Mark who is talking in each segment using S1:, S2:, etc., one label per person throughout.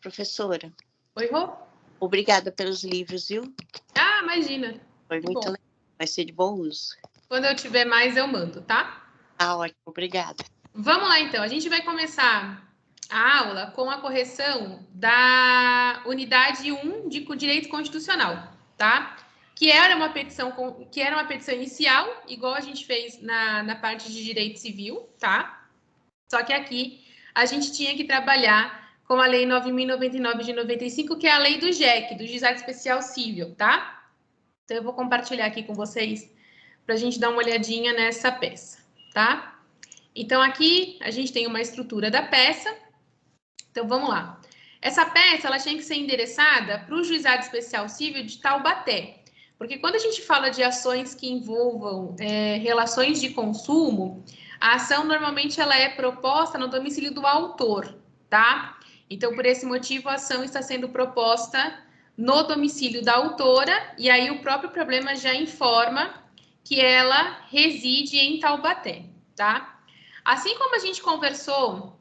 S1: professora.
S2: Oi, Rô.
S1: Obrigada pelos livros, viu?
S2: Ah, imagina.
S1: Foi muito legal. Vai ser de bom uso.
S2: Quando eu tiver mais, eu mando, tá?
S1: Ah, ótimo. Obrigada.
S2: Vamos lá, então. A gente vai começar a aula com a correção da unidade 1 de direito constitucional, tá? Que era uma petição inicial, igual a gente fez na parte de direito civil, tá? Só que aqui a gente tinha que trabalhar com a Lei 9.099 de 95, que é a lei do JEC, do Juizado Especial Cível, tá? Então, eu vou compartilhar aqui com vocês para a gente dar uma olhadinha nessa peça, tá? Então, aqui a gente tem uma estrutura da peça. Então, vamos lá. Essa peça, ela tinha que ser endereçada para o Juizado Especial Cível de Taubaté. Porque quando a gente fala de ações que envolvam relações de consumo, a ação normalmente ela é proposta no domicílio do autor, tá? Então, por esse motivo, a ação está sendo proposta no domicílio da autora, e aí o próprio problema já informa que ela reside em Taubaté, tá? Assim como a gente conversou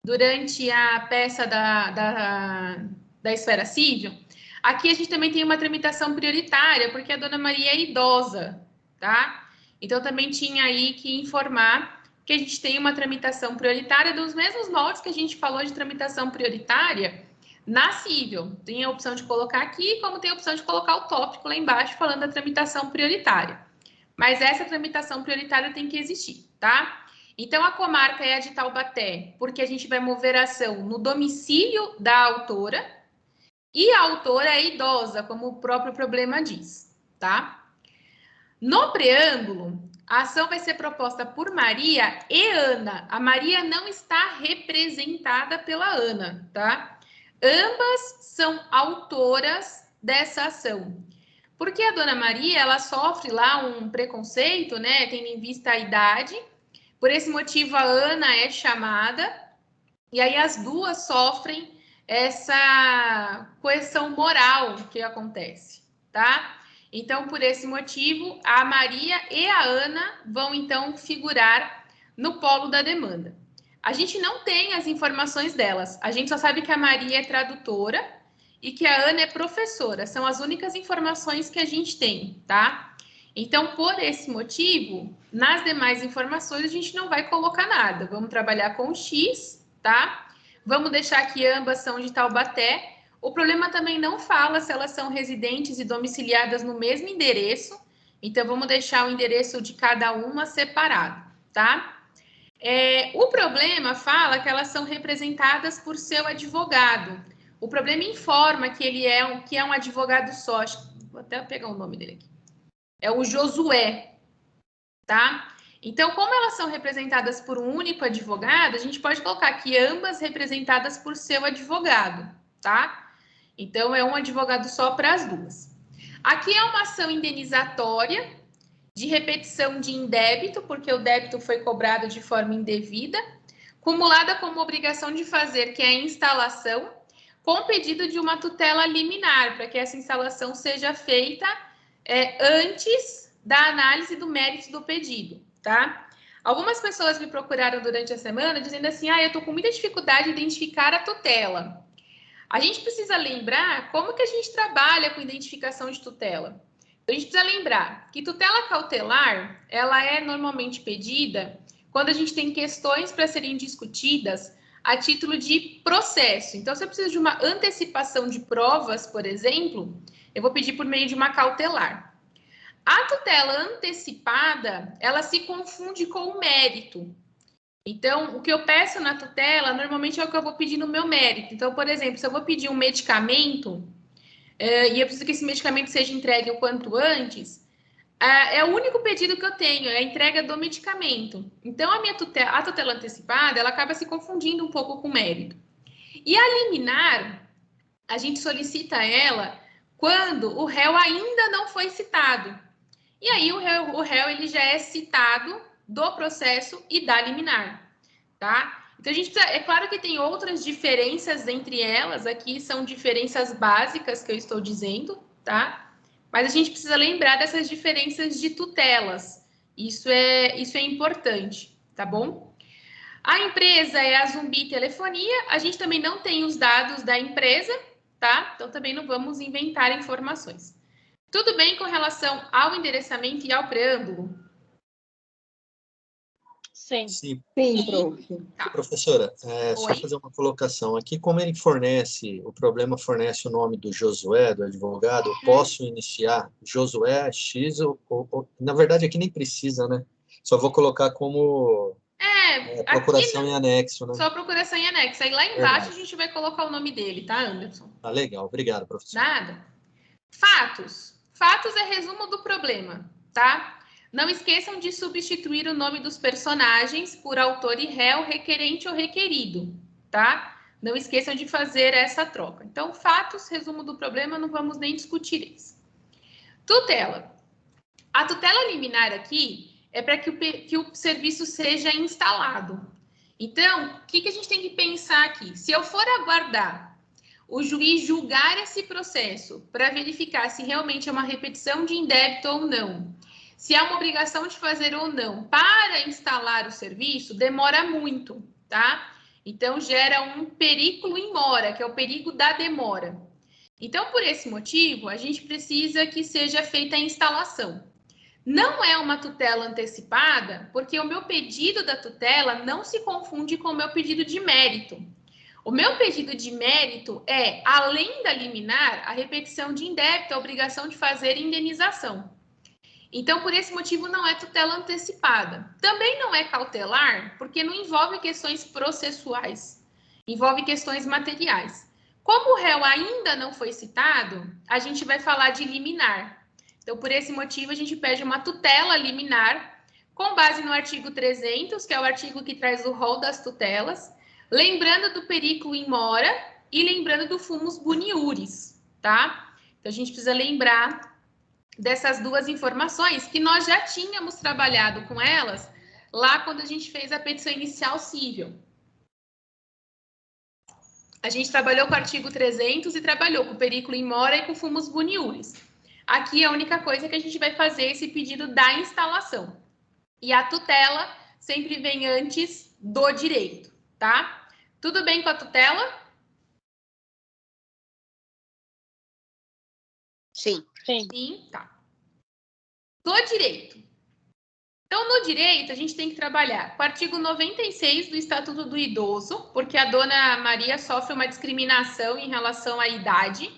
S2: durante a peça da esfera civil, aqui a gente também tem uma tramitação prioritária, porque a dona Maria é idosa, tá? Então, também tinha aí que informar que a gente tem uma tramitação prioritária dos mesmos moldes que a gente falou de tramitação prioritária na civil. Tem a opção de colocar aqui, como tem a opção de colocar o tópico lá embaixo falando da tramitação prioritária. Mas essa tramitação prioritária tem que existir, tá? Então, a comarca é a de Taubaté, porque a gente vai mover a ação no domicílio da autora, e a autora é idosa, como o próprio problema diz, tá? No preâmbulo, a ação vai ser proposta por Maria e Ana. A Maria não está representada pela Ana, tá? Ambas são autoras dessa ação. Porque a dona Maria, ela sofre lá um preconceito, né, tendo em vista a idade. Por esse motivo, a Ana é chamada, e aí as duas sofrem essa coerção moral que acontece, tá? Então, por esse motivo, a Maria e a Ana vão, então, figurar no polo da demanda. A gente não tem as informações delas, a gente só sabe que a Maria é tradutora e que a Ana é professora, são as únicas informações que a gente tem, tá? Então, por esse motivo, nas demais informações, a gente não vai colocar nada. Vamos trabalhar com o X, tá? Vamos deixar que ambas são de Taubaté. O problema também não fala se elas são residentes e domiciliadas no mesmo endereço. Então, vamos deixar o endereço de cada uma separado, tá? O problema fala que elas são representadas por seu advogado. O problema informa que ele é um advogado só. Vou até pegar o nome dele aqui. É o Josué, tá? Então, como elas são representadas por um único advogado, a gente pode colocar aqui ambas representadas por seu advogado, tá? Então, é um advogado só para as duas. Aqui é uma ação indenizatória de repetição de indébito, porque o débito foi cobrado de forma indevida, cumulada com uma obrigação de fazer, que é a instalação, com pedido de uma tutela liminar, para que essa instalação seja feita antes da análise do mérito do pedido, tá? Algumas pessoas me procuraram durante a semana dizendo assim, eu tô com muita dificuldade de identificar a tutela. A gente precisa lembrar como que a gente trabalha com identificação de tutela. Então, a gente precisa lembrar que tutela cautelar, ela é normalmente pedida quando a gente tem questões para serem discutidas a título de processo. Então, se eu preciso de uma antecipação de provas, por exemplo, eu vou pedir por meio de uma cautelar. A tutela antecipada, ela se confunde com o mérito. Então, o que eu peço na tutela, normalmente é o que eu vou pedir no meu mérito. Então, por exemplo, se eu vou pedir um medicamento, e eu preciso que esse medicamento seja entregue o quanto antes, é o único pedido que eu tenho, é a entrega do medicamento. Então, a tutela antecipada, ela acaba se confundindo um pouco com o mérito. E a liminar, a gente solicita ela quando o réu ainda não foi citado. E aí, o réu ele já é citado do processo e da liminar, tá? Então, é claro que tem outras diferenças entre elas, aqui são diferenças básicas que eu estou dizendo, tá? Mas a gente precisa lembrar dessas diferenças de tutelas. Isso é importante, tá bom? A empresa é a Zumbi Telefonia, a gente também não tem os dados da empresa, tá? Então, também não vamos inventar informações. Tudo bem com relação ao endereçamento e ao preâmbulo?
S1: Sim.
S3: Sim,
S4: Sim, prof.
S2: Tá.
S3: professora, só
S2: Oi.
S3: fazer uma colocação aqui, como ele fornece, o problema fornece o nome do Josué, do advogado, eu posso iniciar Josué X, na verdade aqui nem precisa, né? Só vou colocar como procuração
S2: aqui,
S3: em anexo, né?
S2: só procuração em anexo. Aí lá embaixo a gente vai colocar o nome dele, tá, Anderson?
S3: Ah, legal, obrigado, professor.
S2: Nada. Fatos. Fatos é resumo do problema, tá? Não esqueçam de substituir o nome dos personagens por autor e réu, requerente ou requerido, tá? Não esqueçam de fazer essa troca. Então, fatos, resumo do problema, não vamos nem discutir isso. Tutela. A tutela liminar aqui é para que o serviço seja instalado. Então, o que a gente tem que pensar aqui? Se eu for aguardar o juiz julgar esse processo para verificar se realmente é uma repetição de indébito ou não, se há uma obrigação de fazer ou não para instalar o serviço, demora muito, tá? Então, gera um periculo in mora, que é o perigo da demora. Então, por esse motivo, a gente precisa que seja feita a instalação. Não é uma tutela antecipada, porque o meu pedido da tutela não se confunde com o meu pedido de mérito. O meu pedido de mérito é, além da liminar, a repetição de indébito, a obrigação de fazer indenização. Então, por esse motivo, não é tutela antecipada. Também não é cautelar, porque não envolve questões processuais, envolve questões materiais. Como o réu ainda não foi citado, a gente vai falar de liminar. Então, por esse motivo, a gente pede uma tutela liminar, com base no artigo 300, que é o artigo que traz o rol das tutelas, lembrando do periculo in mora e lembrando do fumus boniuris, tá? Então, a gente precisa lembrar dessas duas informações que nós já tínhamos trabalhado com elas lá quando a gente fez a petição inicial cível. A gente trabalhou com o artigo 300 e trabalhou com o periculo in mora e com fumus boniuris. Aqui a única coisa é que a gente vai fazer esse pedido da instalação. E a tutela sempre vem antes do direito, tá? Tudo bem com a tutela?
S1: Sim.
S2: Sim, tá. Do direito. Então, no direito, a gente tem que trabalhar com o artigo 96 do Estatuto do Idoso, porque a dona Maria sofre uma discriminação em relação à idade.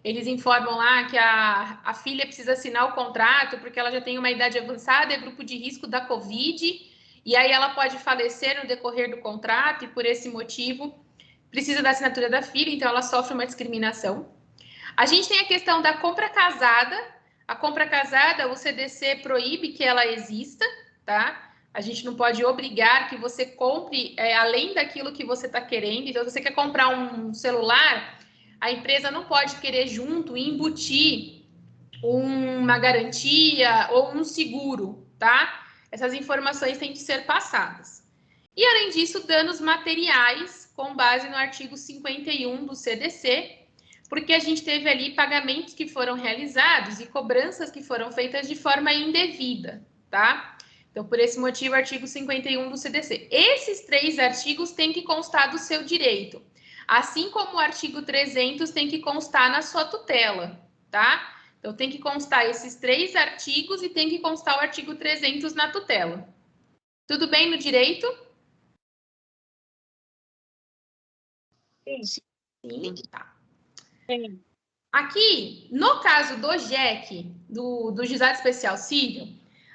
S2: Eles informam lá que a filha precisa assinar o contrato porque ela já tem uma idade avançada, é grupo de risco da Covid, e aí ela pode falecer no decorrer do contrato, e por esse motivo precisa da assinatura da filha, então ela sofre uma discriminação. A gente tem a questão da compra casada. A compra casada, o CDC proíbe que ela exista, tá? A gente não pode obrigar que você compre além daquilo que você está querendo. Então, se você quer comprar um celular, a empresa não pode querer junto embutir uma garantia ou um seguro, tá? Essas informações têm que ser passadas. E, além disso, danos materiais, com base no artigo 51 do CDC, porque a gente teve ali pagamentos que foram realizados e cobranças que foram feitas de forma indevida, tá? Então, por esse motivo, artigo 51 do CDC. Esses 3 artigos têm que constar do seu direito, assim como o artigo 300 tem que constar na sua tutela, tá? Então, tem que constar esses 3 artigos e tem que constar o artigo 300 na tutela. Tudo bem no direito? Sim. Tá.
S1: Sim.
S2: Aqui, no caso do JEC, do Juizado Especial Cível,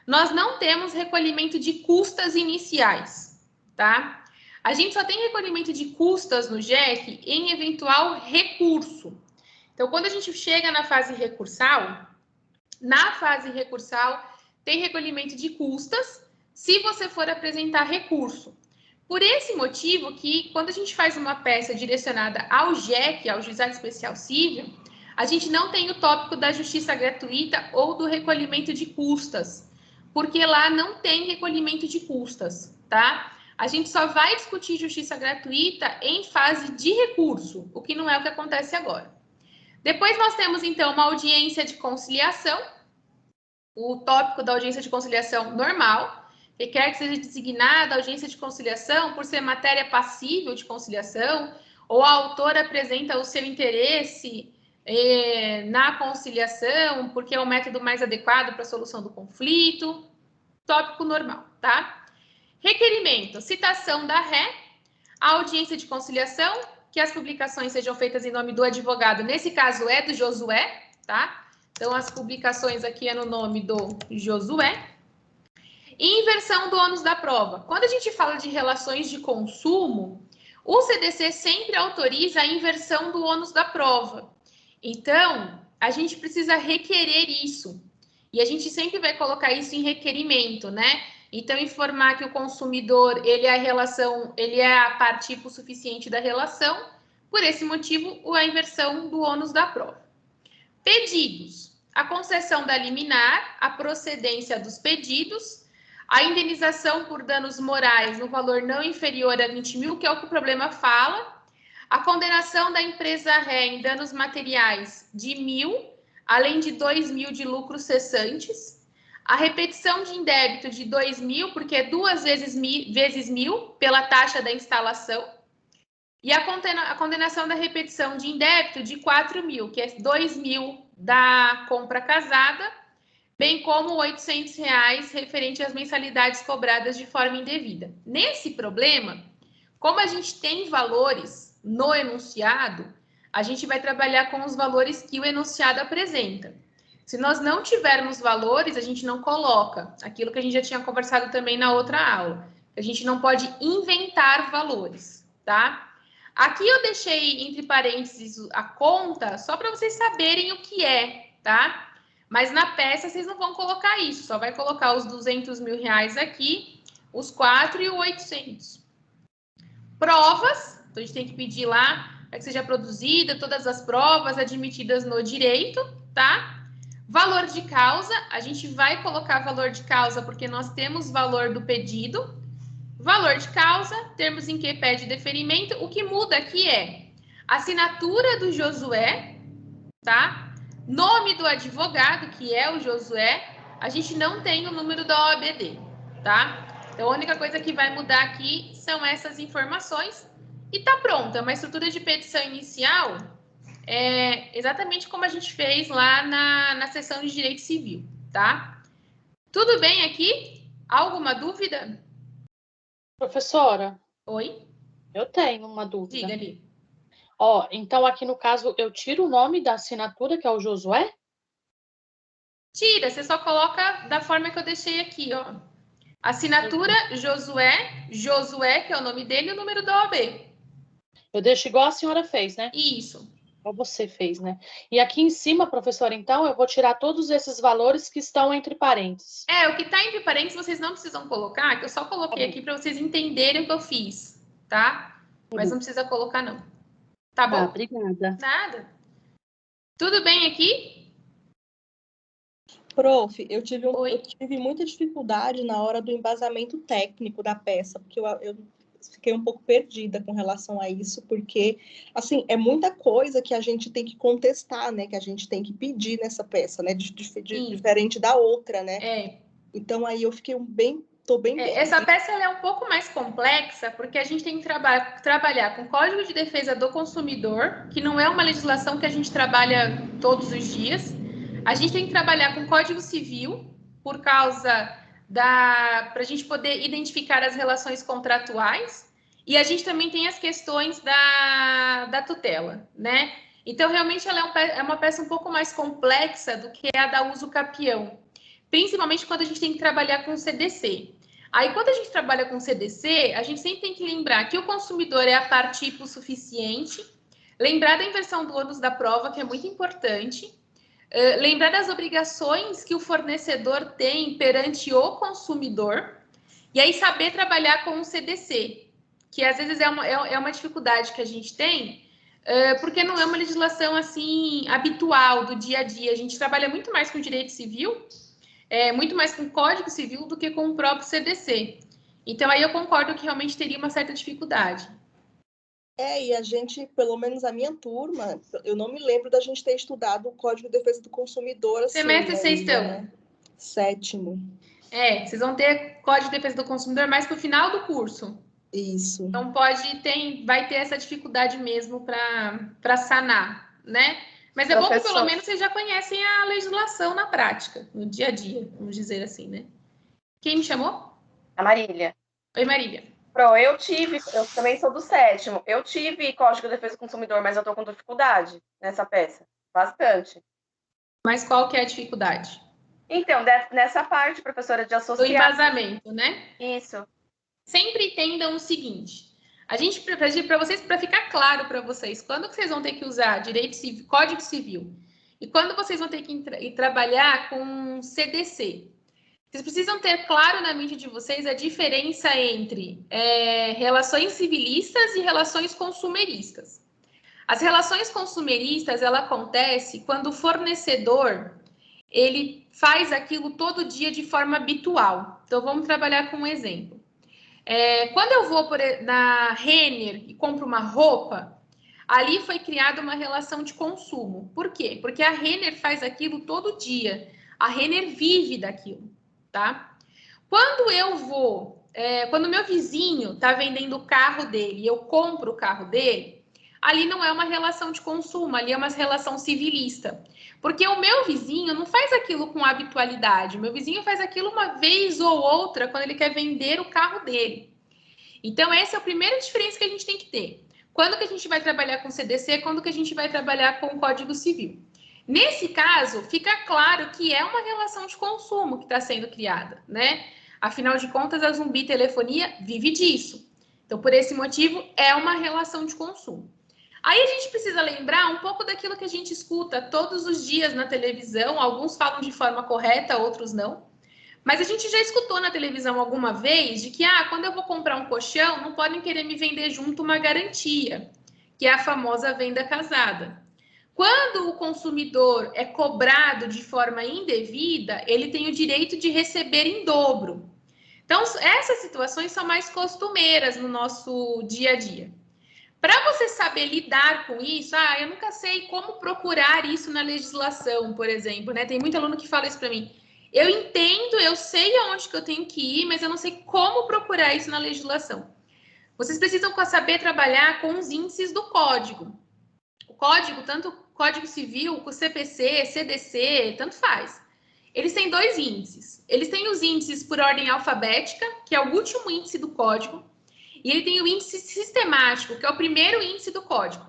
S2: nós não temos recolhimento de custas iniciais, tá? A gente só tem recolhimento de custas no JEC em eventual recurso. Então, quando a gente chega na fase recursal, tem recolhimento de custas se você for apresentar recurso. Por esse motivo que, quando a gente faz uma peça direcionada ao JEC, ao Juizado Especial Cível, a gente não tem o tópico da justiça gratuita ou do recolhimento de custas, porque lá não tem recolhimento de custas, tá? A gente só vai discutir justiça gratuita em fase de recurso, o que não é o que acontece agora. Depois nós temos, então, uma audiência de conciliação, o tópico da audiência de conciliação normal, requer que seja designada a audiência de conciliação por ser matéria passível de conciliação, ou a autora apresenta o seu interesse na conciliação, porque é o método mais adequado para a solução do conflito. Tópico normal, tá? Requerimento, citação da ré, a audiência de conciliação, que as publicações sejam feitas em nome do advogado, nesse caso é do Josué, tá? Então, as publicações aqui é no nome do Josué. E inversão do ônus da prova. Quando a gente fala de relações de consumo, o CDC sempre autoriza a inversão do ônus da prova. Então, a gente precisa requerer isso. E a gente sempre vai colocar isso em requerimento, né? Então, informar que o consumidor, ele é a parte hipossuficiente da relação. Por esse motivo, a inversão do ônus da prova. Pedidos. A concessão da liminar, a procedência dos pedidos, a indenização por danos morais no valor não inferior a 20 mil, que é o que o problema fala, a condenação da empresa ré em danos materiais de 1.000, além de 2.000 de lucros cessantes, a repetição de indébito de 2.000, porque é 2 vezes 1.000 pela taxa da instalação, e a condenação da repetição de indébito de 4.000, que é 2.000 da compra casada, bem como R$ 800 referente às mensalidades cobradas de forma indevida. Nesse problema, como a gente tem valores no enunciado, a gente vai trabalhar com os valores que o enunciado apresenta. Se nós não tivermos valores, a gente não coloca. Aquilo que a gente já tinha conversado também na outra aula. A gente não pode inventar valores, tá? Aqui eu deixei entre parênteses a conta, só para vocês saberem o que é, tá? Mas na peça vocês não vão colocar isso, só vai colocar os 200 mil reais aqui, os 4 e o 800. Provas, então a gente tem que pedir lá para que seja produzida todas as provas admitidas no direito, tá? Valor de causa, a gente vai colocar valor de causa porque nós temos valor do pedido. Valor de causa, termos em que pede deferimento, o que muda aqui é assinatura do Josué, tá? Nome do advogado, que é o Josué, a gente não tem o número da OABD, tá? Então, a única coisa que vai mudar aqui são essas informações e tá pronta. É uma estrutura de petição inicial, exatamente como a gente fez lá na seção de Direito Civil, tá? Tudo bem aqui? Alguma dúvida?
S4: Professora?
S2: Oi?
S4: Eu tenho uma dúvida.
S2: Diga ali.
S4: Ó, então aqui no caso eu tiro o nome da assinatura, que é o Josué?
S2: Tira, você só coloca da forma que eu deixei aqui, ó. Assinatura Josué, que é o nome dele, e o número da OAB.
S4: Eu deixo igual a senhora fez, né?
S2: Isso.
S4: Igual você fez, né? E aqui em cima, professora, então, eu vou tirar todos esses valores que estão entre parênteses.
S2: O que está entre parênteses vocês não precisam colocar, que eu só coloquei aqui para vocês entenderem o que eu fiz, tá? Mas não precisa colocar, não. Tá bom?
S4: Obrigada.
S2: Nada. Tudo bem aqui?
S5: Prof, eu tive muita dificuldade na hora do embasamento técnico da peça, porque eu fiquei um pouco perdida com relação a isso, porque, assim, é muita coisa que a gente tem que contestar, né, que a gente tem que pedir nessa peça, né, diferente da outra, né? Então, aí eu fiquei tô bem perdida.
S2: Essa peça ela é um pouco mais complexa, porque a gente tem que trabalhar com o Código de Defesa do Consumidor, que não é uma legislação que a gente trabalha todos os dias. A gente tem que trabalhar com o Código Civil, por causa para a gente poder identificar as relações contratuais, e a gente também tem as questões da tutela, né? Então, realmente, ela é uma peça um pouco mais complexa do que a da uso capião, principalmente quando a gente tem que trabalhar com CDC. Aí, quando a gente trabalha com CDC, a gente sempre tem que lembrar que o consumidor é a parte hipossuficiente, lembrar da inversão do ônus da prova, que é muito importante, lembrar das obrigações que o fornecedor tem perante o consumidor, e aí saber trabalhar com o CDC, que às vezes é uma dificuldade que a gente tem, porque não é uma legislação assim habitual do dia a dia. A gente trabalha muito mais com direito civil, muito mais com o Código Civil do que com o próprio CDC. Então, aí eu concordo que realmente teria uma certa dificuldade.
S5: E a gente, pelo menos a minha turma, eu não me lembro da gente ter estudado o Código de Defesa do Consumidor. Assim,
S2: Semestre vocês estão?
S5: Né? 7º.
S2: Vocês vão ter Código de Defesa do Consumidor mais para o final do curso.
S5: Isso.
S2: Então vai ter essa dificuldade mesmo para sanar, né? Mas é bom que pelo menos vocês já conhecem a legislação na prática, no dia a dia, vamos dizer assim, né? Quem me chamou?
S6: A Marília.
S2: Oi, Marília.
S6: Eu também sou do 7º. Eu tive Código de Defesa do Consumidor, mas eu tô com dificuldade nessa peça. Bastante.
S2: Mas qual que é a dificuldade?
S6: Então, nessa parte, professora, de associar...
S2: Do embasamento, né?
S6: Isso.
S2: Sempre entendam o seguinte. Para ficar claro para vocês, quando que vocês vão ter que usar direito civil, Código Civil, e quando vocês vão ter que trabalhar com CDC. Vocês precisam ter claro na mente de vocês a diferença entre relações civilistas e relações consumeristas. As relações consumeristas, ela acontece quando o fornecedor, ele faz aquilo todo dia de forma habitual. Então, vamos trabalhar com um exemplo. Quando eu vou na Renner e compro uma roupa, ali foi criada uma relação de consumo. Por quê? Porque a Renner faz aquilo todo dia. A Renner vive daquilo. Tá? Quando quando meu vizinho está vendendo o carro dele e eu compro o carro dele, ali não é uma relação de consumo, ali é uma relação civilista. Porque o meu vizinho não faz aquilo com habitualidade, o meu vizinho faz aquilo uma vez ou outra quando ele quer vender o carro dele. Então, essa é a primeira diferença que a gente tem que ter. Quando que a gente vai trabalhar com CDC, quando que a gente vai trabalhar com o Código Civil. Nesse caso, fica claro que é uma relação de consumo que está sendo criada, né? Afinal de contas, a Zumbi Telefonia vive disso. Então, por esse motivo, é uma relação de consumo. Aí a gente precisa lembrar um pouco daquilo que a gente escuta todos os dias na televisão. Alguns falam de forma correta, outros não. Mas a gente já escutou na televisão alguma vez de que, quando eu vou comprar um colchão, não podem querer me vender junto uma garantia, que é a famosa venda casada. Quando o consumidor é cobrado de forma indevida, ele tem o direito de receber em dobro. Então, essas situações são mais costumeiras no nosso dia a dia. Para você saber lidar com isso, eu nunca sei como procurar isso na legislação, por exemplo, né? Tem muito aluno que fala isso para mim. Eu entendo, eu sei aonde que eu tenho que ir, mas eu não sei como procurar isso na legislação. Vocês precisam saber trabalhar com os índices do código. O código, tanto o Código Civil, o CPC, CDC, tanto faz. Eles têm 2 índices. Eles têm os índices por ordem alfabética, que é o último índice do código, e ele tem o índice sistemático, que é o primeiro índice do código.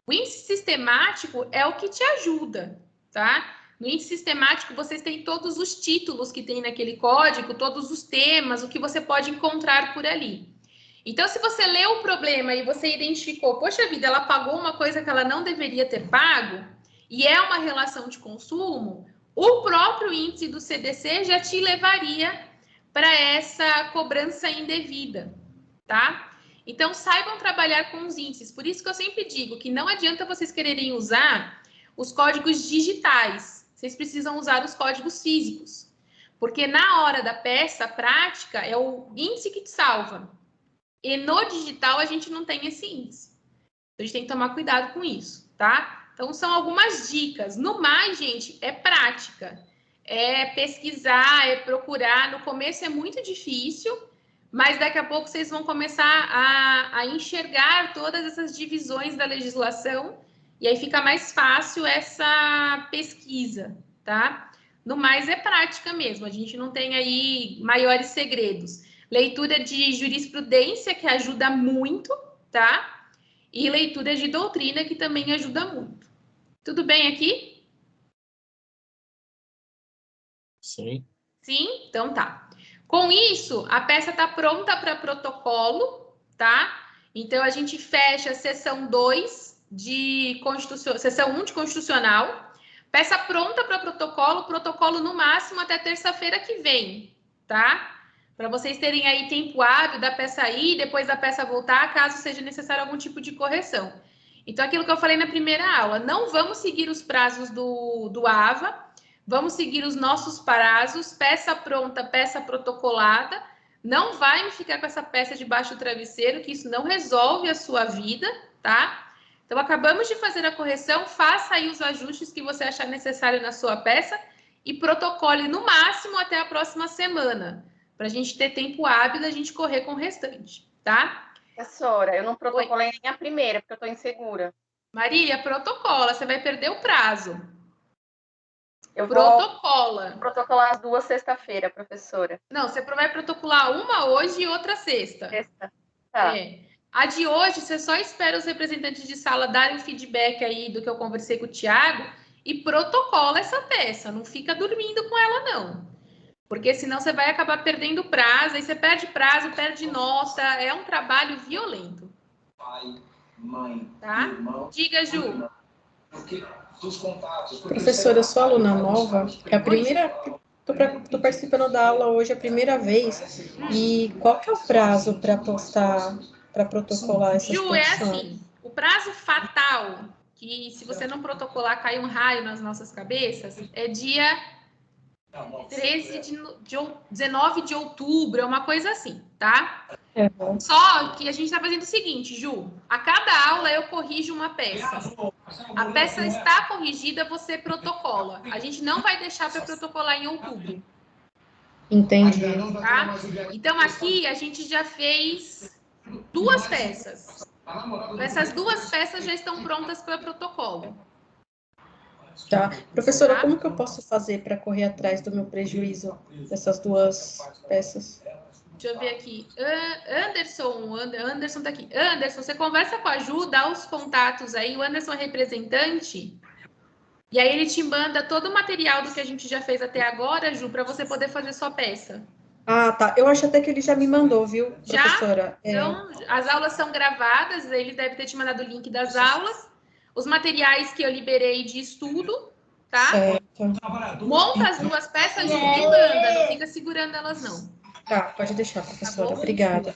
S2: O índice sistemático é o que te ajuda, tá? No índice sistemático, vocês têm todos os títulos que tem naquele código, todos os temas, o que você pode encontrar por ali. Então, se você leu o problema e você identificou, poxa vida, ela pagou uma coisa que ela não deveria ter pago, e é uma relação de consumo, o próprio índice do CDC já te levaria para essa cobrança indevida, tá? Então, saibam trabalhar com os índices. Por isso que eu sempre digo que não adianta vocês quererem usar os códigos digitais. Vocês precisam usar os códigos físicos. Porque na hora da peça prática, é o índice que te salva. E no digital, a gente não tem esse índice. Então, a gente tem que tomar cuidado com isso, tá? Então, são algumas dicas. No mais, gente, é prática. É pesquisar, é procurar. No começo é muito difícil, mas daqui a pouco vocês vão começar a enxergar todas essas divisões da legislação e aí fica mais fácil essa pesquisa, tá? No mais, é prática mesmo. A gente não tem aí maiores segredos. Leitura de jurisprudência, que ajuda muito, tá? E leitura de doutrina, que também ajuda muito. Tudo bem aqui?
S3: Sim.
S2: Sim? Então tá. Com isso, a peça está pronta para protocolo, tá? Então, a gente fecha a sessão 2 de Constitucional, sessão 1 de Constitucional. Peça pronta para protocolo no máximo até terça-feira que vem, tá? Para vocês terem aí tempo hábil da peça ir, depois da peça voltar, caso seja necessário algum tipo de correção. Então, aquilo que eu falei na primeira aula, não vamos seguir os prazos do AVA, vamos seguir os nossos prazos, peça pronta, peça protocolada, não vai me ficar com essa peça debaixo do travesseiro, que isso não resolve a sua vida, tá? Então, acabamos de fazer a correção, faça aí os ajustes que você achar necessário na sua peça e protocole no máximo até a próxima semana, para a gente ter tempo hábil da gente correr com o restante, tá?
S6: Professora, eu não protocolei nem a primeira, porque eu estou insegura.
S2: Maria, protocola, você vai perder o prazo.
S6: Eu
S2: Protocola.
S6: vou protocolar as 2 sexta-feira, professora.
S2: Não, você vai protocolar uma hoje e outra sexta.
S6: Sexta. Tá.
S2: A de hoje, você só espera os representantes de sala darem feedback aí do que eu conversei com o Thiago e protocola essa peça. Não fica dormindo com ela, não. Porque senão você vai acabar perdendo prazo, aí você perde prazo, perde nota. É um trabalho violento.
S7: Pai, mãe,
S2: tá?
S7: irmão.
S2: Diga, Ju.
S7: Dos contatos.
S5: Professora, eu sou aluna nova. É a primeira... Estou participando da aula hoje a primeira vez. E qual que é o prazo para postar, para protocolar essas
S2: Ju,
S5: petições?
S2: é assim, o prazo fatal, que se você não protocolar, cai um raio nas nossas cabeças, é dia 19 de outubro, é uma coisa assim, tá? Só que a gente está fazendo o seguinte, Ju, a cada aula eu corrijo uma peça. A peça está corrigida, você protocola. A gente não vai deixar para protocolar em outubro.
S5: Entendi.
S2: Tá? Então, aqui a gente já fez 2 peças. Essas 2 peças já estão prontas para protocolo.
S5: Tá. Professora, como que eu posso fazer para correr atrás do meu prejuízo dessas 2 peças?
S2: Deixa eu ver aqui. Anderson tá aqui. Anderson, você conversa com a Ju, dá os contatos aí. O Anderson é representante. E aí ele te manda todo o material do que a gente já fez até agora, Ju, para você poder fazer sua peça.
S5: Ah, tá. Eu acho até que ele já me mandou, viu, professora?
S2: Já? Então, as aulas são gravadas, ele deve ter te mandado o link das aulas. Os materiais que eu liberei de estudo, tá?
S5: Certo.
S2: Monta as 2 peças, Ju, e manda. Não fica segurando elas, não.
S5: Tá, pode deixar, professora.
S2: Tá bom?
S5: Obrigada.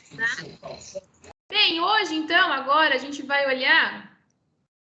S2: Bem, hoje, então, agora a gente vai olhar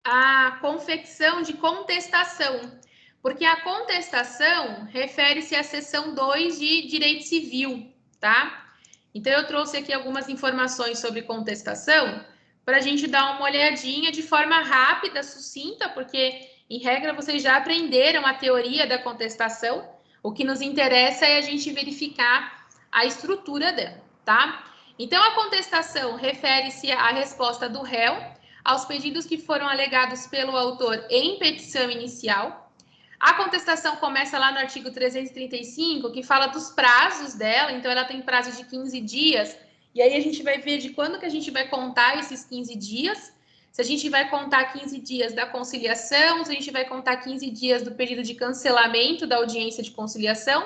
S2: a confecção de contestação, porque a contestação refere-se à seção 2 de Direito Civil, tá? Então, eu trouxe aqui algumas informações sobre contestação para a gente dar uma olhadinha de forma rápida, sucinta, porque, em regra, vocês já aprenderam a teoria da contestação. O que nos interessa é a gente verificar a estrutura dela, tá? Então, a contestação refere-se à resposta do réu aos pedidos que foram alegados pelo autor em petição inicial. A contestação começa lá no artigo 335, que fala dos prazos dela, então ela tem prazo de 15 dias, e aí a gente vai ver de quando que a gente vai contar esses 15 dias, se a gente vai contar 15 dias da conciliação, se a gente vai contar 15 dias do pedido de cancelamento da audiência de conciliação,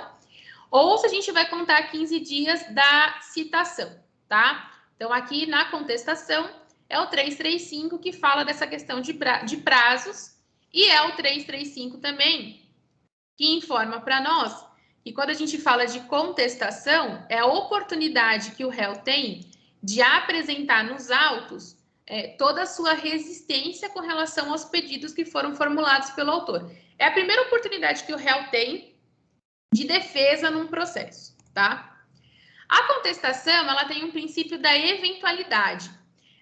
S2: ou se a gente vai contar 15 dias da citação, tá? Então, aqui na contestação, é o 335 que fala dessa questão de prazos, e é o 335 também que informa para nós que quando a gente fala de contestação, é a oportunidade que o réu tem de apresentar nos autos toda a sua resistência com relação aos pedidos que foram formulados pelo autor. É a primeira oportunidade que o réu tem de defesa num processo, tá? A contestação, ela tem um princípio da eventualidade.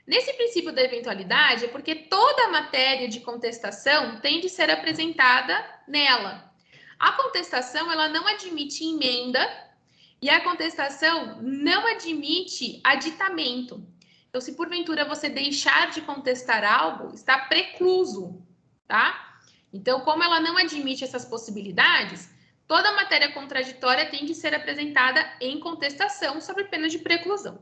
S2: Nesse princípio da eventualidade é porque toda matéria de contestação tem de ser apresentada nela. A contestação, ela não admite emenda e a contestação não admite aditamento. Então, se porventura você deixar de contestar algo, está precluso, tá? Então, como ela não admite essas possibilidades, toda matéria contraditória tem de ser apresentada em contestação sob pena de preclusão.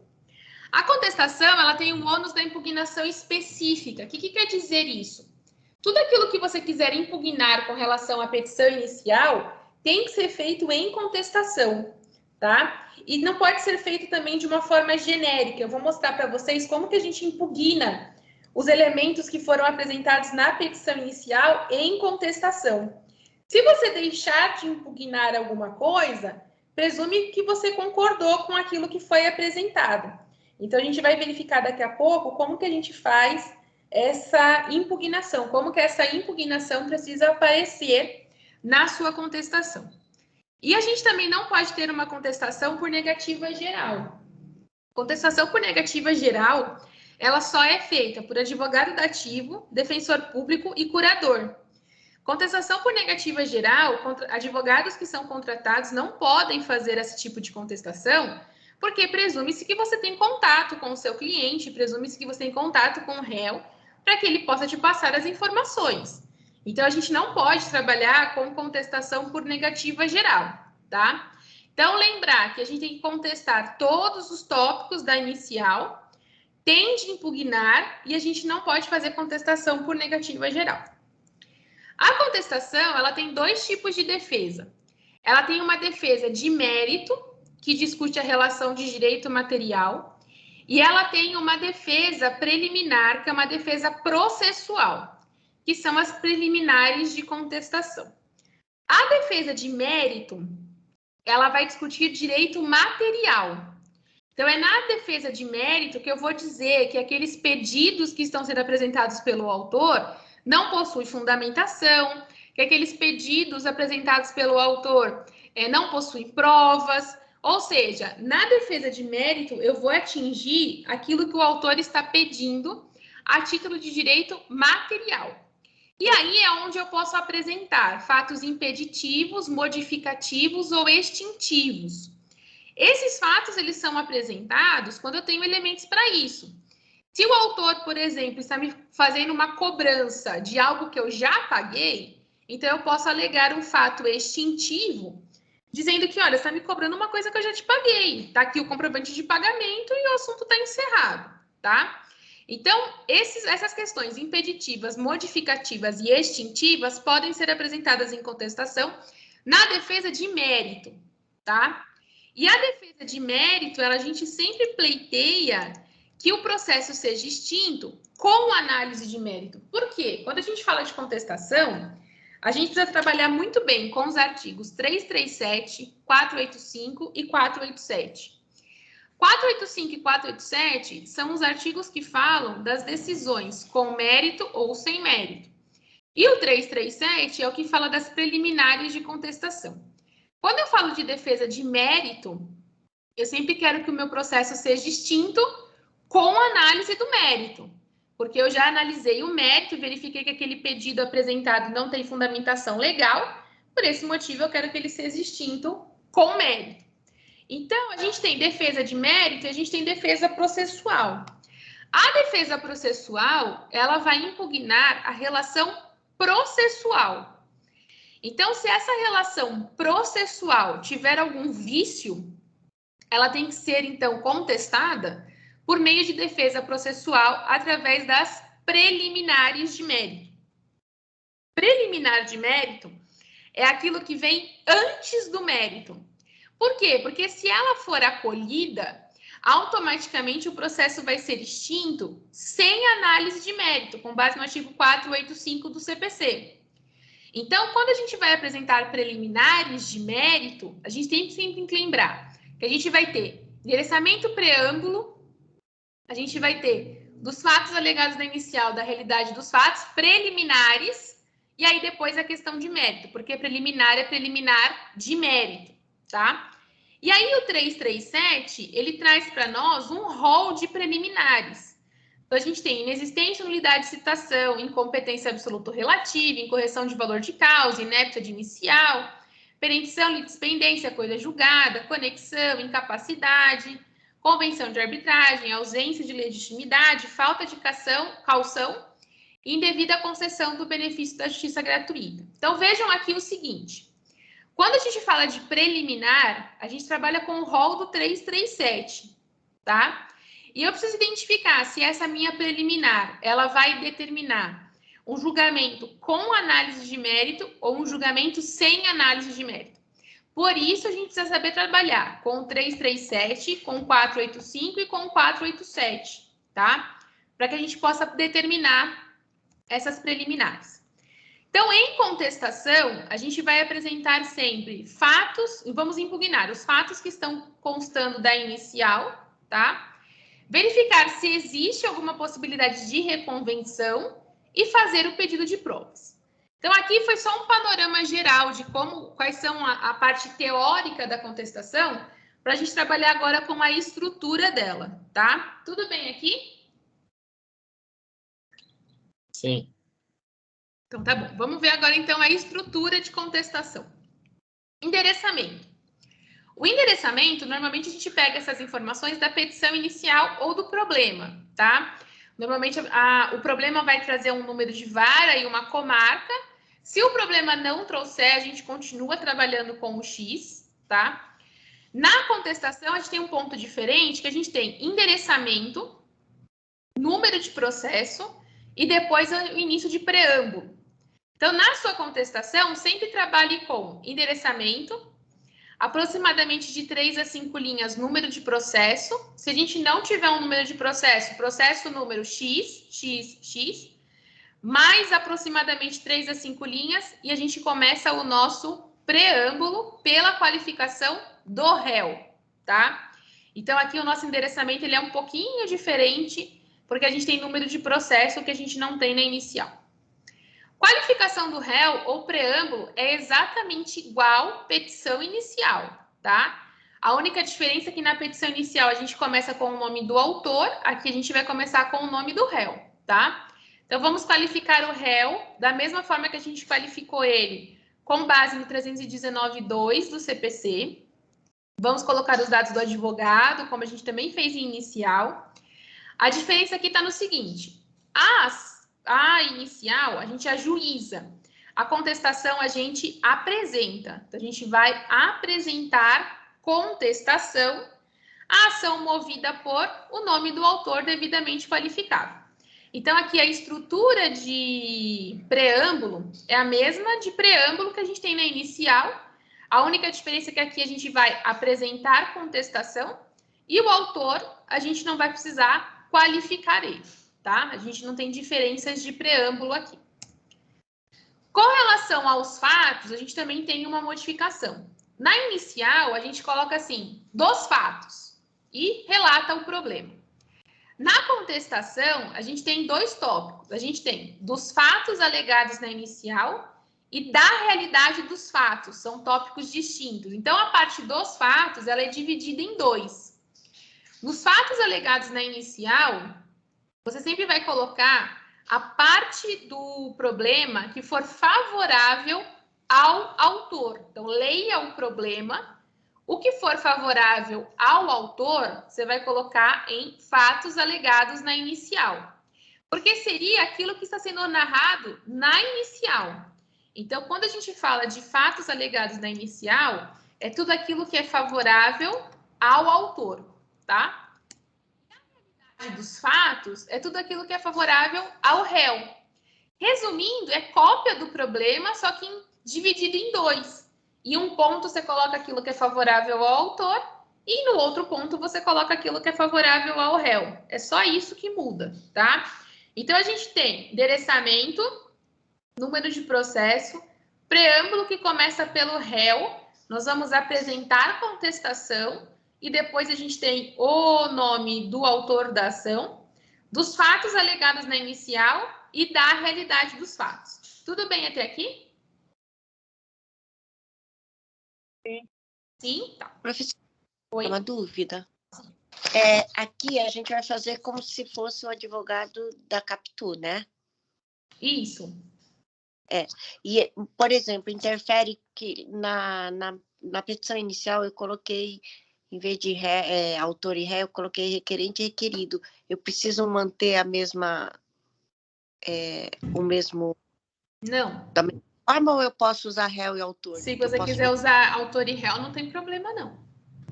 S2: A contestação, ela tem um ônus da impugnação específica. O que quer dizer isso? Tudo aquilo que você quiser impugnar com relação à petição inicial tem que ser feito em contestação, tá? E não pode ser feito também de uma forma genérica. Eu vou mostrar para vocês como que a gente impugna os elementos que foram apresentados na petição inicial em contestação. Se você deixar de impugnar alguma coisa, presume que você concordou com aquilo que foi apresentado. Então, a gente vai verificar daqui a pouco como que a gente faz essa impugnação, como que essa impugnação precisa aparecer na sua contestação. E a gente também não pode ter uma contestação por negativa geral. Contestação por negativa geral, ela só é feita por advogado dativo, defensor público e curador. Contestação por negativa geral, advogados que são contratados não podem fazer esse tipo de contestação, porque presume-se que você tem contato com o seu cliente, presume-se que você tem contato com o réu, para que ele possa te passar as informações. Então, a gente não pode trabalhar com contestação por negativa geral, tá? Então, lembrar que a gente tem que contestar todos os tópicos da inicial, tem de impugnar e a gente não pode fazer contestação por negativa geral. A contestação, ela tem dois tipos de defesa. Ela tem uma defesa de mérito, que discute a relação de direito material, e ela tem uma defesa preliminar, que é uma defesa processual, que são as preliminares de contestação. A defesa de mérito, ela vai discutir direito material. Então, é na defesa de mérito que eu vou dizer que aqueles pedidos que estão sendo apresentados pelo autor não possuem fundamentação, que aqueles pedidos apresentados pelo autor não possuem provas. Ou seja, na defesa de mérito, eu vou atingir aquilo que o autor está pedindo a título de direito material. E aí é onde eu posso apresentar fatos impeditivos, modificativos ou extintivos. Esses fatos, eles são apresentados quando eu tenho elementos para isso. Se o autor, por exemplo, está me fazendo uma cobrança de algo que eu já paguei, então eu posso alegar um fato extintivo, dizendo que, olha, você está me cobrando uma coisa que eu já te paguei. Está aqui o comprovante de pagamento e o assunto está encerrado, tá? Então, essas questões impeditivas, modificativas e extintivas podem ser apresentadas em contestação na defesa de mérito, tá? E a defesa de mérito, a gente sempre pleiteia que o processo seja extinto com análise de mérito. Por quê? Quando a gente fala de contestação, a gente precisa trabalhar muito bem com os artigos 337, 485 e 487. 485 e 487 são os artigos que falam das decisões com mérito ou sem mérito. E o 337 é o que fala das preliminares de contestação. Quando eu falo de defesa de mérito, eu sempre quero que o meu processo seja extinto com análise do mérito, porque eu já analisei o mérito, verifiquei que aquele pedido apresentado não tem fundamentação legal, por esse motivo eu quero que ele seja extinto com mérito. Então, a gente tem defesa de mérito e a gente tem defesa processual. A defesa processual, ela vai impugnar a relação processual. Então, se essa relação processual tiver algum vício, ela tem que ser, então, contestada por meio de defesa processual através das preliminares de mérito. Preliminar de mérito é aquilo que vem antes do mérito. Por quê? Porque se ela for acolhida, automaticamente o processo vai ser extinto sem análise de mérito, com base no artigo 485 do CPC. Então, quando a gente vai apresentar preliminares de mérito, a gente tem sempre que lembrar que a gente vai ter endereçamento preâmbulo, a gente vai ter dos fatos alegados na inicial, da realidade dos fatos, preliminares, e aí depois a questão de mérito, porque preliminar é preliminar de mérito, tá? E aí o 337, ele traz para nós um rol de preliminares. Então, a gente tem inexistência, nulidade de citação, incompetência absoluta ou relativa, incorreção de valor de causa, inépcia de inicial, perempção, litispendência, coisa julgada, conexão, incapacidade, convenção de arbitragem, ausência de legitimidade, falta de caução e indevida concessão do benefício da justiça gratuita. Então, vejam aqui o seguinte. Quando a gente fala de preliminar, a gente trabalha com o rol do 337, tá? E eu preciso identificar se essa minha preliminar, ela vai determinar um julgamento com análise de mérito ou um julgamento sem análise de mérito. Por isso, a gente precisa saber trabalhar com o 337, com o 485 e com o 487, tá? Para que a gente possa determinar essas preliminares. Então, em contestação, a gente vai apresentar sempre fatos, e vamos impugnar os fatos que estão constando da inicial, tá? Verificar se existe alguma possibilidade de reconvenção e fazer o pedido de provas. Então, aqui foi só um panorama geral de quais são a parte teórica da contestação, para a gente trabalhar agora com a estrutura dela, tá? Tudo bem aqui?
S3: Sim.
S2: Então, tá bom. Vamos ver agora, então, a estrutura de contestação. Endereçamento. O endereçamento, normalmente, a gente pega essas informações da petição inicial ou do problema, tá? Normalmente, o problema vai trazer um número de vara e uma comarca. Se o problema não trouxer, a gente continua trabalhando com o X, tá? Na contestação, a gente tem um ponto diferente, que a gente tem endereçamento, número de processo e depois o início de preâmbulo. Então, na sua contestação, sempre trabalhe com endereçamento, aproximadamente de 3 a 5 linhas, número de processo. Se a gente não tiver um número de processo, processo número X, X, X, mais aproximadamente 3 a 5 linhas, e a gente começa o nosso preâmbulo pela qualificação do réu, tá? Então, aqui o nosso endereçamento ele é um pouquinho diferente, porque a gente tem número de processo que a gente não tem na inicial. Qualificação do réu ou preâmbulo é exatamente igual petição inicial, tá? A única diferença é que na petição inicial a gente começa com o nome do autor, aqui a gente vai começar com o nome do réu, tá? Então, vamos qualificar o réu da mesma forma que a gente qualificou ele, com base no 319.2 do CPC. Vamos colocar os dados do advogado, como a gente também fez em inicial. A diferença aqui está no seguinte: a inicial, a gente ajuiza. A contestação, a gente apresenta. Então, a gente vai apresentar contestação, a ação movida por o nome do autor devidamente qualificado. Então, aqui a estrutura de preâmbulo é a mesma de preâmbulo que a gente tem na inicial. A única diferença é que aqui a gente vai apresentar contestação e o autor, a gente não vai precisar qualificar ele. Tá? A gente não tem diferenças de preâmbulo aqui. Com relação aos fatos, a gente também tem uma modificação. Na inicial, a gente coloca assim, dos fatos, e relata o problema. Na contestação, a gente tem 2 tópicos. A gente tem dos fatos alegados na inicial e da realidade dos fatos. São tópicos distintos. Então, a parte dos fatos, ela é dividida em 2. Nos fatos alegados na inicial, você sempre vai colocar a parte do problema que for favorável ao autor. Então, leia o problema. O que for favorável ao autor, você vai colocar em fatos alegados na inicial. Porque seria aquilo que está sendo narrado na inicial. Então, quando a gente fala de fatos alegados na inicial, é tudo aquilo que é favorável ao autor, tá? Dos fatos é tudo aquilo que é favorável ao réu. Resumindo, é cópia do problema, só que dividido em 2. Em um ponto você coloca aquilo que é favorável ao autor e no outro ponto você coloca aquilo que é favorável ao réu. É só isso que muda, tá? Então, a gente tem endereçamento, número de processo, preâmbulo que começa pelo réu, nós vamos apresentar contestação, e depois a gente tem o nome do autor da ação, dos fatos alegados na inicial e da realidade dos fatos. Tudo bem até aqui?
S5: Sim.
S2: Sim? Tá.
S1: Professor,
S2: Oi.
S1: uma dúvida. Aqui a gente vai fazer como se fosse o advogado da Capitu, né?
S2: Isso.
S1: E, por exemplo, interfere que na petição inicial eu coloquei, em vez de autor e ré, eu coloquei requerente e requerido. Eu preciso manter a mesma, o mesmo...
S2: Não.
S1: Da mesma forma ou eu posso usar réu e autor?
S2: Se você quiser usar autor e réu, não tem problema, não.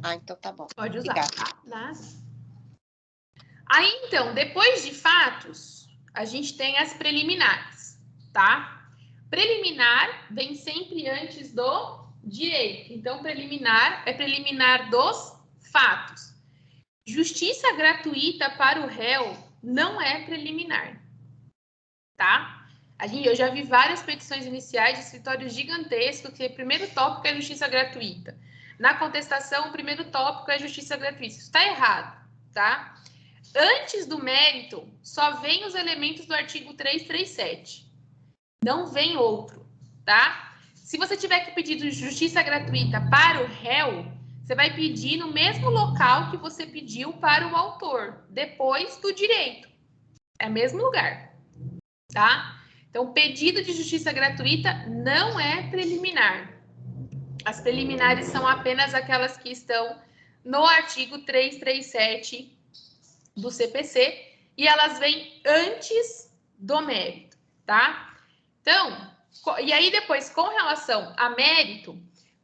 S1: Ah, então tá bom.
S2: Pode usar,
S1: Obrigada.
S2: tá? Nada. Aí, então, depois de fatos, a gente tem as preliminares, tá? Preliminar vem sempre antes do direito. Então, preliminar é preliminar dos fatos. Justiça gratuita para o réu não é preliminar, tá? Eu já vi várias petições iniciais de escritórios gigantescos que o primeiro tópico é justiça gratuita. Na contestação, o primeiro tópico é justiça gratuita. Isso está errado, tá? Antes do mérito, só vem os elementos do artigo 337. Não vem outro, tá? Se você tiver que pedir justiça gratuita para o réu, você vai pedir no mesmo local que você pediu para o autor, depois do direito. É o mesmo lugar, tá? Então, o pedido de justiça gratuita não é preliminar. As preliminares são apenas aquelas que estão no artigo 337 do CPC e elas vêm antes do mérito, tá? Então, e aí depois, com relação a mérito,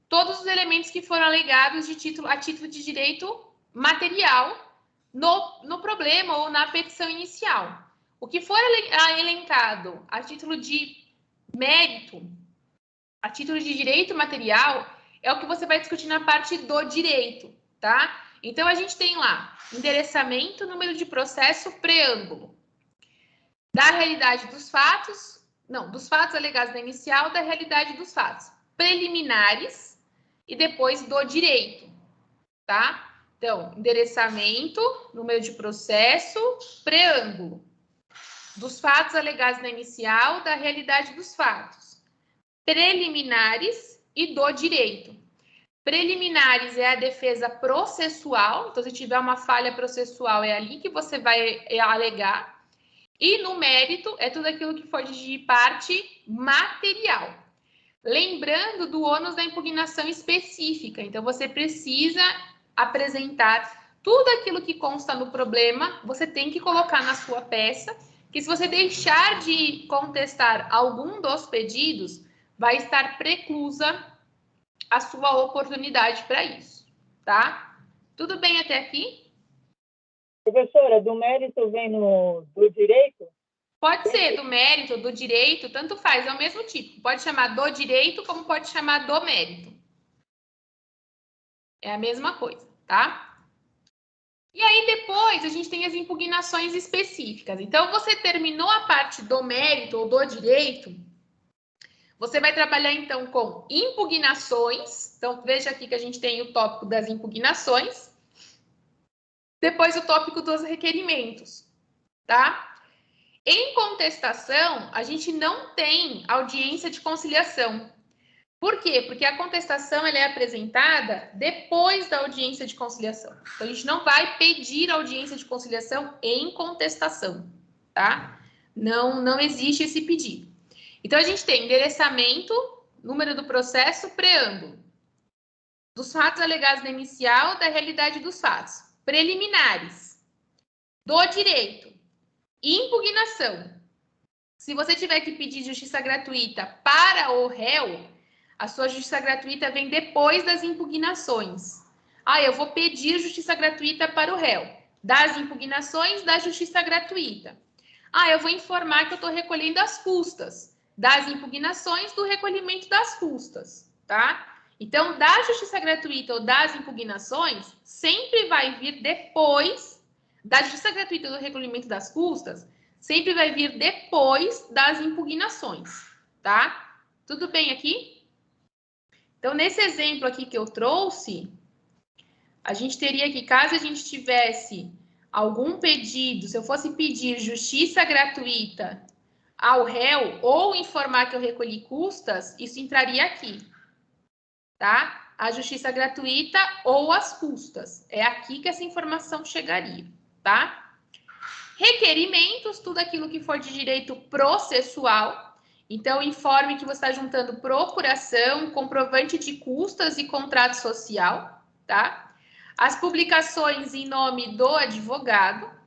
S2: todos os elementos que foram alegados a título de direito material no problema ou na petição inicial. O que for elencado a título de mérito, a título de direito material, é o que você vai discutir na parte do direito, tá? Então, a gente tem lá endereçamento, número de processo, preâmbulo. Da realidade dos fatos, não, dos fatos alegados na inicial, da realidade dos fatos. Preliminares e depois do direito, tá? Então, endereçamento, número de processo, preâmbulo. Dos fatos alegados na inicial, da realidade dos fatos. Preliminares e do direito. Preliminares é a defesa processual, então se tiver uma falha processual é ali que você vai alegar. E no mérito é tudo aquilo que for de parte material. Lembrando do ônus da impugnação específica, então você precisa apresentar tudo aquilo que consta no problema, você tem que colocar na sua peça, que se você deixar de contestar algum dos pedidos, vai estar preclusa a sua oportunidade para isso, tá? Tudo bem até aqui?
S8: Professora, do mérito vem do direito?
S2: Pode ser do mérito, do direito, tanto faz, é o mesmo tipo. Pode chamar do direito, como pode chamar do mérito. É a mesma coisa, tá? E aí, depois, a gente tem as impugnações específicas. Então, você terminou a parte do mérito ou do direito, você vai trabalhar, então, com impugnações. Então, veja aqui que a gente tem o tópico das impugnações. Depois, o tópico dos requerimentos, tá? Em contestação, a gente não tem audiência de conciliação. Por quê? Porque a contestação ela é apresentada depois da audiência de conciliação. Então, a gente não vai pedir audiência de conciliação em contestação, tá? Não existe esse pedido. Então, a gente tem endereçamento, número do processo, preâmbulo. Dos fatos alegados na inicial, da realidade dos fatos. Preliminares. Do direito. Impugnação. Se você tiver que pedir justiça gratuita para o réu, a sua justiça gratuita vem depois das impugnações. Ah, eu vou pedir justiça gratuita para o réu. Das impugnações, da justiça gratuita. Ah, eu vou informar que eu estou recolhendo as custas. Das impugnações, do recolhimento das custas, tá? Então, da justiça gratuita ou das impugnações, sempre vai vir depois da justiça gratuita ou do recolhimento das custas, sempre vai vir depois das impugnações, tá? Tudo bem aqui? Então, nesse exemplo aqui que eu trouxe, a gente teria que, caso a gente tivesse algum pedido, se eu fosse pedir justiça gratuita ao réu ou informar que eu recolhi custas, isso entraria aqui, tá? A justiça gratuita ou as custas. É aqui que essa informação chegaria, tá? Requerimentos, tudo aquilo que for de direito processual. Então, informe que você está juntando procuração, comprovante de custas e contrato social, tá? As publicações em nome do advogado.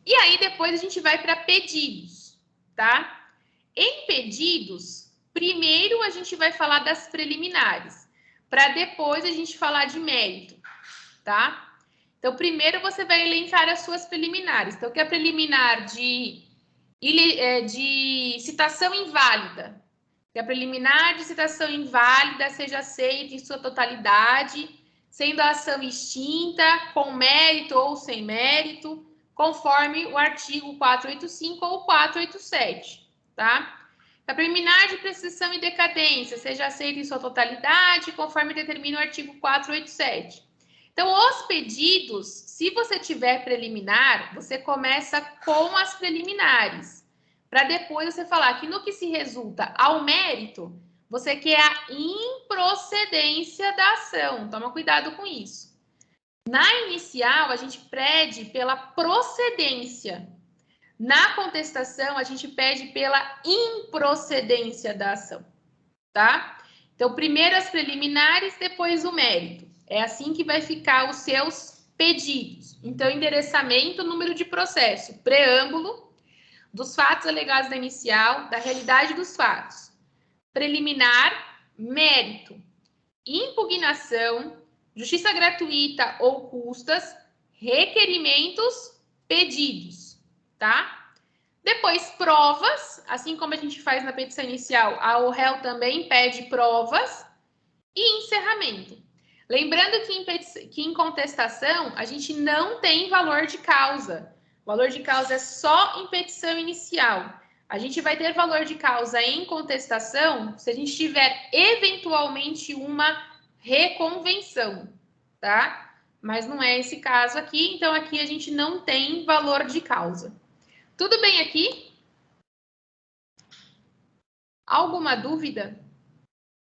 S2: E aí, depois a gente vai para pedidos, tá? Em pedidos, primeiro a gente vai falar das preliminares, para depois a gente falar de mérito, tá? Então, primeiro você vai elencar as suas preliminares. Então, o que é preliminar de citação inválida? Que a preliminar de citação inválida seja aceita em sua totalidade, sendo a ação extinta, com mérito ou sem mérito, conforme o artigo 485 ou 487, tá? A preliminar de prescrição e decadência seja aceita em sua totalidade, conforme determina o artigo 487. Então, os pedidos, se você tiver preliminar, você começa com as preliminares, para depois você falar que no que se resulta ao mérito, você quer a improcedência da ação. Toma cuidado com isso. Na inicial, a gente pede pela procedência. Na contestação, a gente pede pela improcedência da ação, tá? Então, primeiro as preliminares, depois o mérito. É assim que vai ficar os seus pedidos. Então, endereçamento, número de processo, preâmbulo, dos fatos alegados da inicial, da realidade dos fatos. Preliminar, mérito, impugnação, justiça gratuita ou custas, requerimentos, pedidos, tá? Depois, provas, assim como a gente faz na petição inicial, o réu também pede provas e encerramento. Lembrando que em contestação, a gente não tem valor de causa. Valor de causa é só em petição inicial. A gente vai ter valor de causa em contestação se a gente tiver eventualmente uma reconvenção, tá? Mas não é esse caso aqui, então aqui a gente não tem valor de causa. Tudo bem aqui? Alguma dúvida?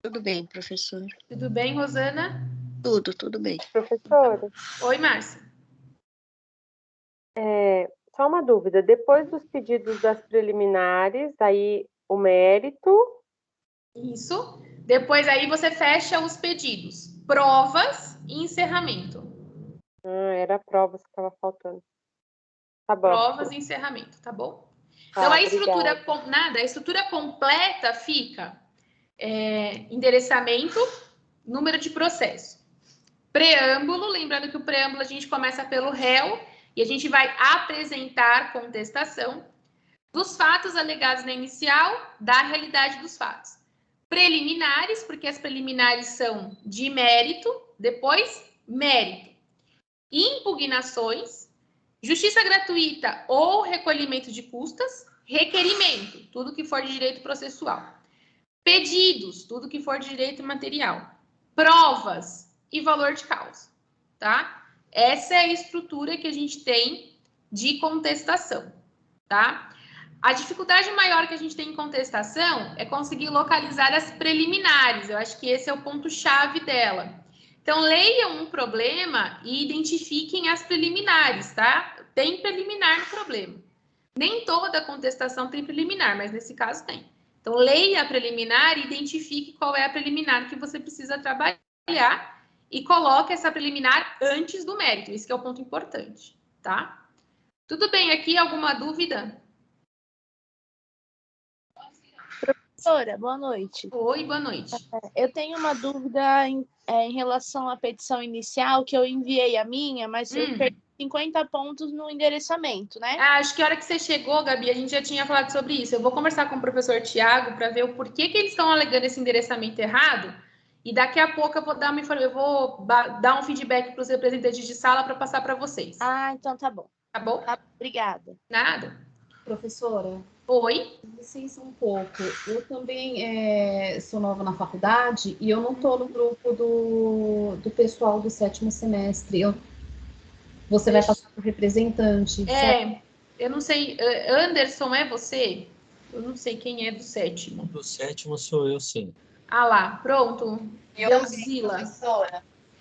S1: Tudo bem, professor.
S2: Tudo bem, Rosana?
S1: Tudo bem.
S9: Professora,
S2: Oi, Márcia.
S9: só uma dúvida. Depois dos pedidos das preliminares, aí o mérito.
S2: Isso. Depois aí você fecha os pedidos. Provas e encerramento.
S9: Era provas que estava faltando. Tá bom.
S2: Provas e encerramento, tá bom?
S9: Tá,
S2: Então, a
S9: obrigada.
S2: estrutura completa fica endereçamento, número de processo. Preâmbulo, lembrando que o preâmbulo a gente começa pelo réu e a gente vai apresentar contestação dos fatos alegados na inicial, da realidade dos fatos. Preliminares, porque as preliminares são de mérito, depois mérito. Impugnações, justiça gratuita ou recolhimento de custas, requerimento, tudo que for de direito processual. Pedidos, tudo que for de direito material. Provas e valor de causa, tá? Essa é a estrutura que a gente tem de contestação, tá? A dificuldade maior que a gente tem em contestação é conseguir localizar as preliminares. Eu acho que esse é o ponto-chave dela. Então, leiam um problema e identifiquem as preliminares, tá? Tem preliminar no problema. Nem toda contestação tem preliminar, mas nesse caso tem. Então, leia a preliminar e identifique qual é a preliminar que você precisa trabalhar e coloque essa preliminar antes do mérito. Esse que é o ponto importante, tá? Tudo bem aqui? Alguma dúvida?
S10: Professora, boa noite.
S2: Oi, boa noite.
S10: Eu tenho uma dúvida em relação à petição inicial, que eu enviei a minha, mas eu perdi 50 pontos no endereçamento, né?
S2: Acho que a hora que você chegou, Gabi, a gente já tinha falado sobre isso. Eu vou conversar com o professor Tiago para ver o porquê que eles estão alegando esse endereçamento errado. E daqui a pouco eu vou dar um feedback para os representantes de sala para passar para vocês.
S10: Ah, então tá bom.
S2: Tá bom?
S10: Tá, obrigada.
S2: Nada.
S11: Professora,
S2: oi.
S11: Licença um pouco. Eu também sou nova na faculdade e eu não estou no grupo do pessoal do 7º semestre. Você vai passar para o representante. Certo?
S2: Eu não sei. Anderson, é você? Eu não sei quem é do 7º.
S3: Do 7º sou eu, sim.
S2: Ah lá, pronto.
S6: Deuzila.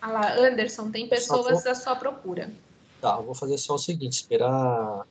S2: Ah lá, Anderson, tem pessoas à sua procura.
S3: Tá, eu vou fazer só o seguinte, esperar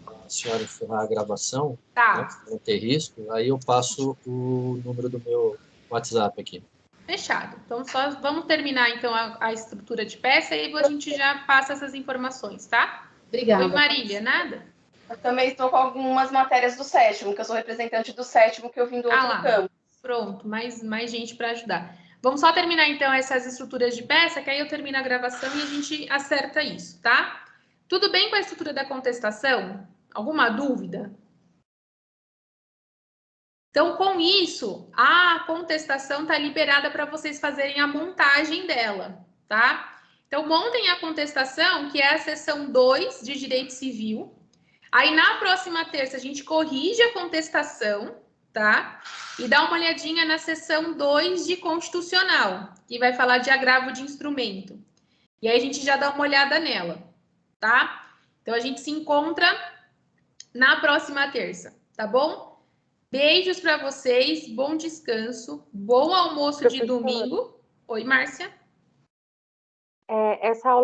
S3: a senhora encerrar a gravação,
S2: tá,
S3: né, para não ter risco, aí eu passo o número do meu WhatsApp aqui.
S2: Fechado. Então, só vamos terminar, então, a estrutura de peça e a gente já passa essas informações, tá?
S11: Obrigada.
S2: Oi, Marília, nada?
S6: Eu também estou com algumas matérias do 7º, que eu sou representante do 7º, que eu vim do outro campo.
S2: Pronto, mais gente para ajudar. Vamos só terminar, então, essas estruturas de peça, que aí eu termino a gravação e a gente acerta isso, tá? Tudo bem com a estrutura da contestação? Alguma dúvida? Então, com isso, a contestação está liberada para vocês fazerem a montagem dela, tá? Então, montem a contestação, que é a seção 2 de Direito Civil. Aí, na próxima terça, a gente corrige a contestação, tá? E dá uma olhadinha na seção 2 de Constitucional, que vai falar de agravo de instrumento. E aí, a gente já dá uma olhada nela, tá? Então, a gente se encontra na próxima terça, tá bom? Beijos para vocês, bom descanso, bom almoço de domingo. Oi, Márcia.
S9: Essa aula